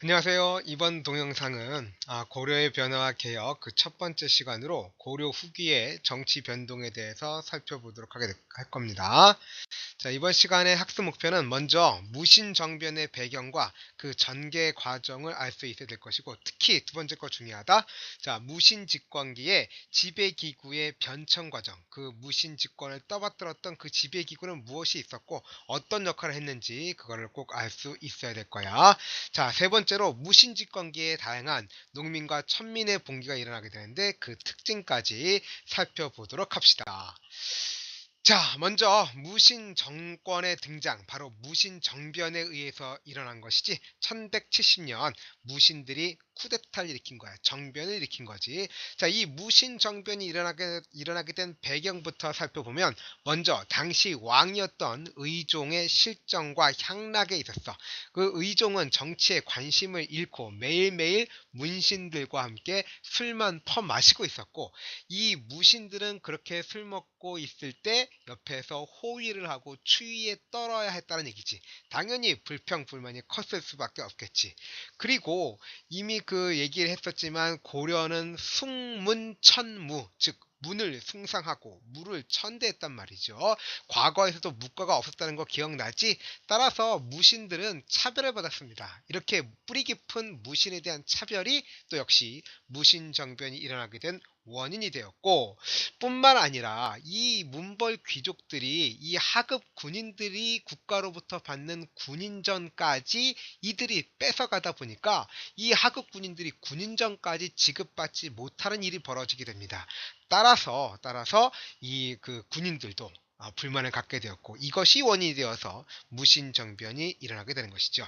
안녕하세요. 이번 동영상은 고려의 변화와 개혁 그 첫 번째 시간으로 고려 후기의 정치 변동에 대해서 살펴보도록 할 겁니다. 자, 이번 시간의 학습 목표는 먼저 무신정변의 배경과 그 전개 과정을 알 수 있어야 될 것이고, 특히 두 번째 거 중요하다. 자, 무신집권기의 지배기구의 변천 과정, 그 무신집권을 떠받들었던 그 지배기구는 무엇이 있었고 어떤 역할을 했는지 그거를 꼭 알 수 있어야 될 거야. 자, 세 번째로 무신집권기에 다양한 농민과 천민의 봉기가 일어나게 되는데 그 특징까지 살펴보도록 합시다. 자, 먼저 무신 정권의 등장, 바로 무신 정변에 의해서 일어난 것이지. 1170년 무신들이 쿠데타를 일으킨 거야. 정변을 일으킨 거지. 자, 이 무신 정변이 일어나게 된 배경부터 살펴보면, 먼저 당시 왕이었던 의종의 실정과 향락에 있었어. 그 의종은 정치에 관심을 잃고 매일매일 문신들과 함께 술만 퍼마시고 있었고, 이 무신들은 그렇게 술 먹고 있을 때 옆에서 호위를 하고 추위에 떨어야 했다는 얘기지. 당연히 불평불만이 컸을 수밖에 없겠지. 그리고 이미 그 얘기를 했었지만, 고려는 숭문천무, 즉 문을 숭상하고 무를 천대했단 말이죠. 과거에서도 무과가 없었다는 거 기억나지? 따라서 무신들은 차별을 받았습니다. 이렇게 뿌리 깊은 무신에 대한 차별이 또 역시 무신정변이 일어나게 된 원인이 되었고, 뿐만 아니라 이 문벌 귀족들이, 이 하급 군인들이 국가로부터 받는 군인전까지 이들이 뺏어가다 보니까 이 하급 군인들이 군인전까지 지급받지 못하는 일이 벌어지게 됩니다. 따라서 이 그 군인들도 불만을 갖게 되었고, 이것이 원인이 되어서 무신정변이 일어나게 되는 것이죠.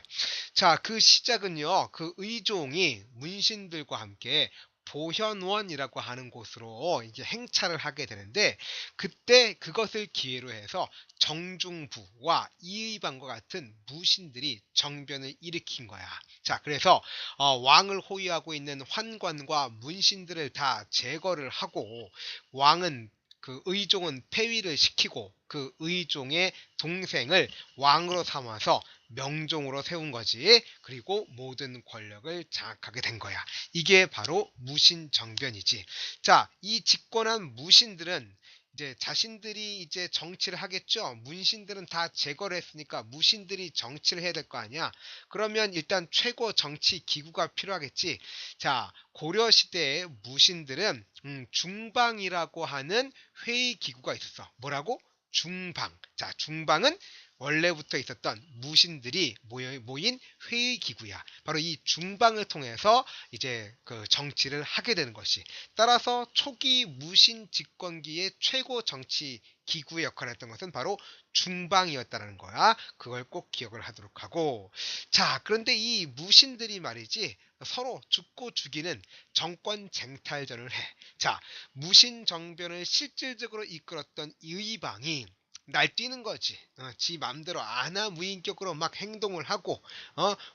자, 그 시작은요, 그 의종이 문신들과 함께 보현원이라고 하는 곳으로 이제 행차를 하게 되는데, 그때 그것을 기회로 해서 정중부와 이의방과 같은 무신들이 정변을 일으킨 거야. 자, 그래서 왕을 호위하고 있는 환관과 문신들을 다 제거를 하고, 왕은 그 의종은 폐위를 시키고, 그 의종의 동생을 왕으로 삼아서 명종으로 세운 거지. 그리고 모든 권력을 장악하게 된 거야. 이게 바로 무신정변이지. 자, 이 집권한 무신들은 이제 자신들이 이제 정치를 하겠죠. 문신들은 다 제거를 했으니까 무신들이 정치를 해야 될 거 아니야. 그러면 일단 최고 정치 기구가 필요하겠지. 자, 고려 시대의 무신들은 중방이라고 하는 회의 기구가 있었어. 뭐라고? 중방. 자, 중방은 원래부터 있었던 무신들이 모인 회의 기구야. 바로 이 중방을 통해서 이제 그 정치를 하게 되는 것이. 따라서 초기 무신 집권기의 최고 정치 기구의 역할을 했던 것은 바로 중방이었다는 거야. 그걸 꼭 기억을 하도록 하고. 자, 그런데 이 무신들이 말이지, 서로 죽고 죽이는 정권 쟁탈전을 해. 자, 무신 정변을 실질적으로 이끌었던 이의방이 날뛰는 거지. 지 맘대로 아나무인격으로 막 행동을 하고,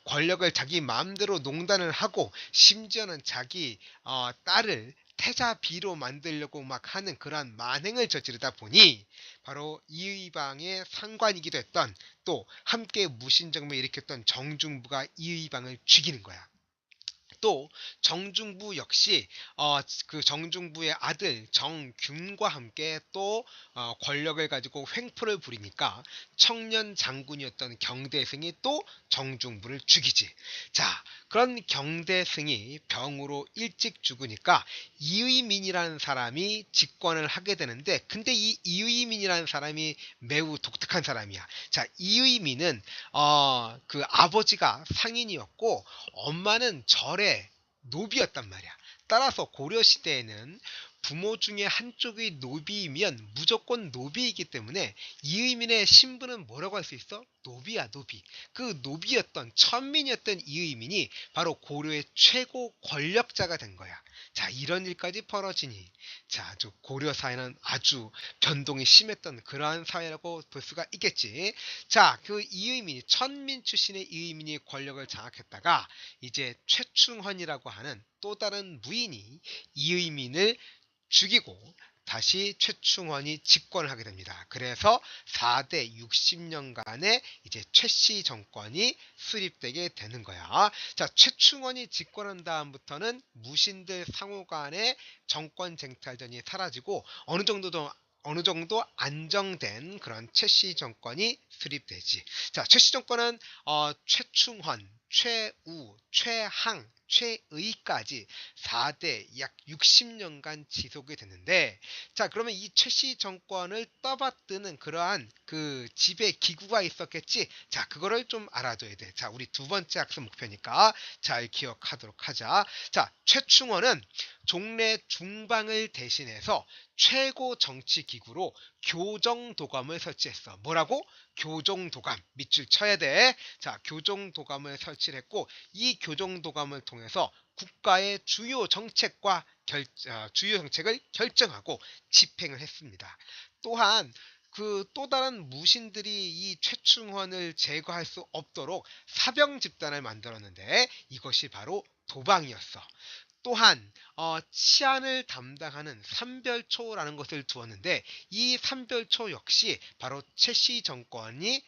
권력을 자기 맘대로 농단을 하고, 심지어는 자기 딸을 태자비로 만들려고 막 하는 그러한 만행을 저지르다 보니, 바로 이의방의 상관이기도 했던, 또 함께 무신정변을 일으켰던 정중부가 이의방을 죽이는 거야. 또 정중부 역시 그 정중부의 아들 정균과 함께 또 권력을 가지고 횡포를 부리니까 청년 장군이었던 경대승이 또 정중부를 죽이지. 자, 그런 경대승이 병으로 일찍 죽으니까 이의민이라는 사람이 집권을 하게 되는데, 근데 이 이의민이라는 사람이 매우 독특한 사람이야. 자, 이의민은 그 아버지가 상인이었고 엄마는 절의 노비였단 말이야. 따라서 고려 시대에는 부모 중에 한쪽이 노비이면 무조건 노비이기 때문에 이의민의 신분은 뭐라고 할 수 있어? 노비야, 노비. 그 노비였던 천민이었던 이의민이 바로 고려의 최고 권력자가 된 거야. 자, 이런 일까지 벌어지니, 자, 저 고려 사회는 아주 변동이 심했던 그러한 사회라고 볼 수가 있겠지. 자, 그 이의민이, 천민 출신의 이의민이 권력을 장악했다가 이제 최충헌이라고 하는 또 다른 무인이 이의민을 죽이고, 다시 최충원이 집권을 하게 됩니다. 그래서 4대 60년간의 이제 최씨 정권이 수립되게 되는 거야. 자, 최충원이 집권한 다음부터는 무신들 상호 간의 정권 쟁탈전이 사라지고 어느 정도 안정된 그런 최씨 정권이 수립되지. 자, 최씨 정권은 최충헌, 최우, 최항, 최의까지 4대 약 60년간 지속이 됐는데, 자, 그러면 이 최씨 정권을 떠받드는 그러한 그 지배 기구가 있었겠지. 자, 그거를 좀 알아둬야 돼. 자, 우리 두 번째 학습 목표니까 잘 기억하도록 하자. 자, 최충원은 종래 중방을 대신해서 최고 정치 기구로 교정도감을 설치했어. 뭐라고? 교정도감. 밑줄 쳐야 돼. 자, 교정도감을 설치를 했고, 이 교정도감을 통해서 국가의 주요 주요 정책을 결정하고 집행을 했습니다. 또한 그 또 다른 무신들이 이 최충헌을 제거할 수 없도록 사병 집단을 만들었는데, 이것이 바로 도방이었어. 또한 치안을 담당하는 삼별초라는 것을 두었는데, 이 삼별초 역시 바로 최씨 정권의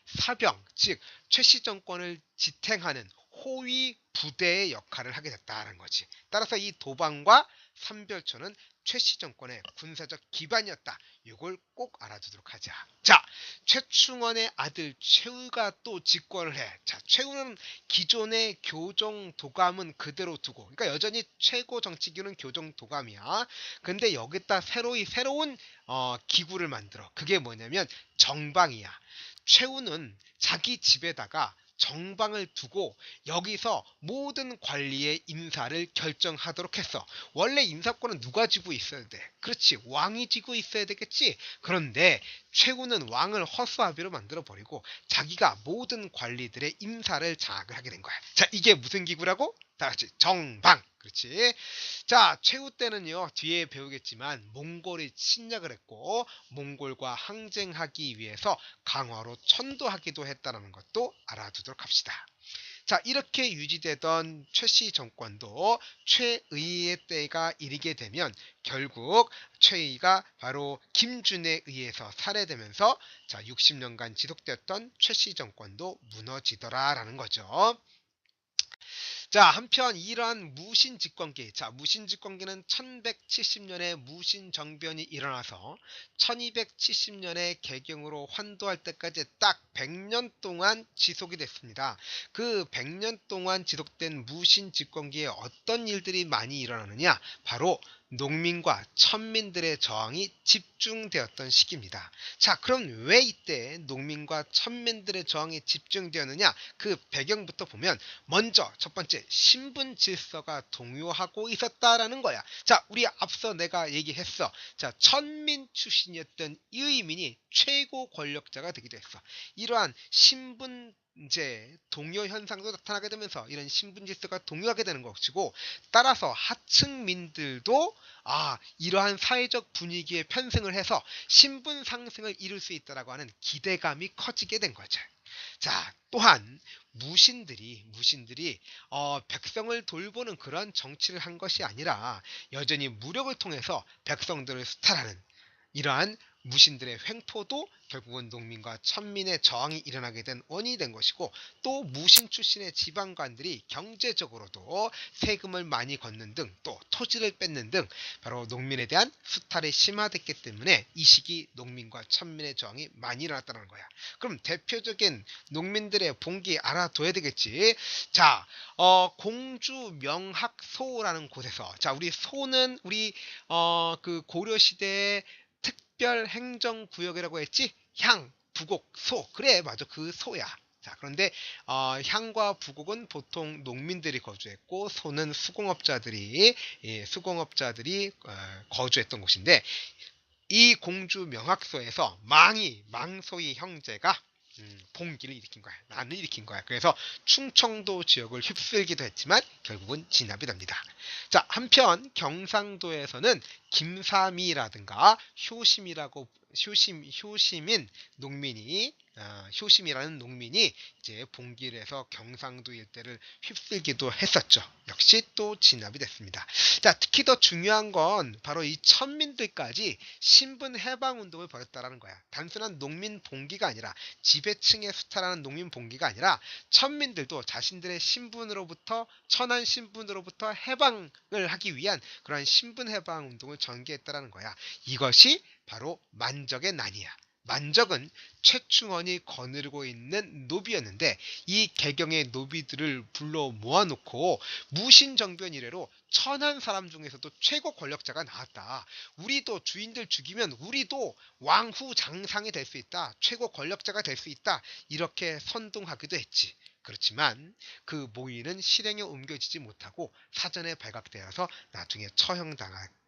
사병, 즉 최씨 정권을 지탱하는 호위 부대의 역할을 하게 됐다는 거지. 따라서 이 도방과 삼별초는 최씨 정권의 군사적 기반이었다. 이걸 꼭 알아두도록 하자. 자, 최충원의 아들 최우가 또 집권을 해. 자, 최우는 기존의 교정도감은 그대로 두고, 그러니까 여전히 최고 정치기구는 교정도감이야. 근데 여기다 새로운 기구를 만들어. 그게 뭐냐면 정방이야. 최우는 자기 집에다가 정방을 두고 여기서 모든 관리의 인사를 결정하도록 했어. 원래 인사권은 누가 쥐고 있어야 돼? 그렇지, 왕이 쥐고 있어야 되겠지. 그런데 최우는 왕을 허수아비로 만들어버리고 자기가 모든 관리들의 인사를 장악을 하게 된 거야. 자, 이게 무슨 기구라고? 다같이 정방. 그렇지. 자, 최후 때는요, 뒤에 배우겠지만 몽골이 침략을 했고 몽골과 항쟁하기 위해서 강화로 천도하기도 했다는 것도 알아두도록 합시다. 자, 이렇게 유지되던 최씨 정권도 최의의 때가 이르게 되면 결국 최의가 바로 김준에 의해서 살해되면서, 자, 60년간 지속되었던 최씨 정권도 무너지더라라는 거죠. 자, 한편 이러한 무신집권기, 자, 무신집권기는 1170년에 무신정변이 일어나서 1270년에 개경으로 환도할 때까지 딱 100년 동안 지속이 됐습니다. 그 100년 동안 지속된 무신집권기에 어떤 일들이 많이 일어나느냐? 바로 농민과 천민들의 저항이 집중되었던 시기입니다. 자, 그럼 왜 이때 농민과 천민들의 저항이 집중되었느냐? 그 배경부터 보면, 먼저 첫 번째, 신분 질서가 동요하고 있었다라는 거야. 자, 우리 앞서 내가 얘기했어. 자, 천민 출신이었던 이의민이 최고 권력자가 되기도 했어. 이러한 신분 이제 동요 현상도 나타나게 되면서 이런 신분 질서가 동요하게 되는 것이고, 따라서 하층민들도 이러한 사회적 분위기에 편승을 해서 신분 상승을 이룰 수 있다라고 하는 기대감이 커지게 된 거죠. 자, 또한 무신들이 백성을 돌보는 그런 정치를 한 것이 아니라 여전히 무력을 통해서 백성들을 수탈하는 이러한 무신들의 횡포도 결국은 농민과 천민의 저항이 일어나게 된 원인이 된 것이고, 또 무신 출신의 지방관들이 경제적으로도 세금을 많이 걷는 등, 또 토지를 뺏는 등 바로 농민에 대한 수탈이 심화됐기 때문에 이 시기 농민과 천민의 저항이 많이 일어났다는 거야. 그럼 대표적인 농민들의 봉기 알아둬야 되겠지. 자, 공주 명학소라는 곳에서, 자, 우리 소는 우리 그 고려 시대의 특별 행정구역이라고 했지? 향, 부곡, 소. 그래, 맞아. 그 소야. 자, 그런데 향과 부곡은 보통 농민들이 거주했고, 소는 수공업자들이 거주했던 곳인데, 이 공주 명학소에서 망소의 형제가 봉기를 일으킨 거야. 난을 일으킨 거야. 그래서 충청도 지역을 휩쓸기도 했지만 결국은 진압이 됩니다. 자, 한편 경상도에서는 김삼이라든가 효심인 농민이 효심이라는 농민이 이제 봉기를 해서 경상도 일대를 휩쓸기도 했었죠. 역시 또 진압이 됐습니다. 자, 특히 더 중요한 건 바로 이 천민들까지 신분 해방 운동을 벌였다라는 거야. 단순한 농민 봉기가 아니라 지배층의 수탈하는 농민 봉기가 아니라 천민들도 자신들의 신분으로부터 천한 신분으로부터 해방을 하기 위한 그러한 신분 해방 운동을 전개했다라는 거야. 이것이 바로 만적의 난이야. 만적은 최충원이 거느리고 있는 노비였는데 이 개경의 노비들을 불러 모아놓고 무신정변 이래로 천한 사람 중에서도 최고 권력자가 나왔다. 우리도 주인들 죽이면 우리도 왕후 장상이 될 수 있다. 최고 권력자가 될 수 있다. 이렇게 선동하기도 했지. 그렇지만 그 모의는 실행에 옮겨지지 못하고 사전에 발각되어서 나중에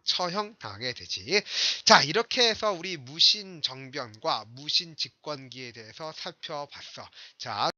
처형당하게 되지. 자, 이렇게 해서 우리 무신정변과 무신집권기에 대해서 살펴봤어. 자,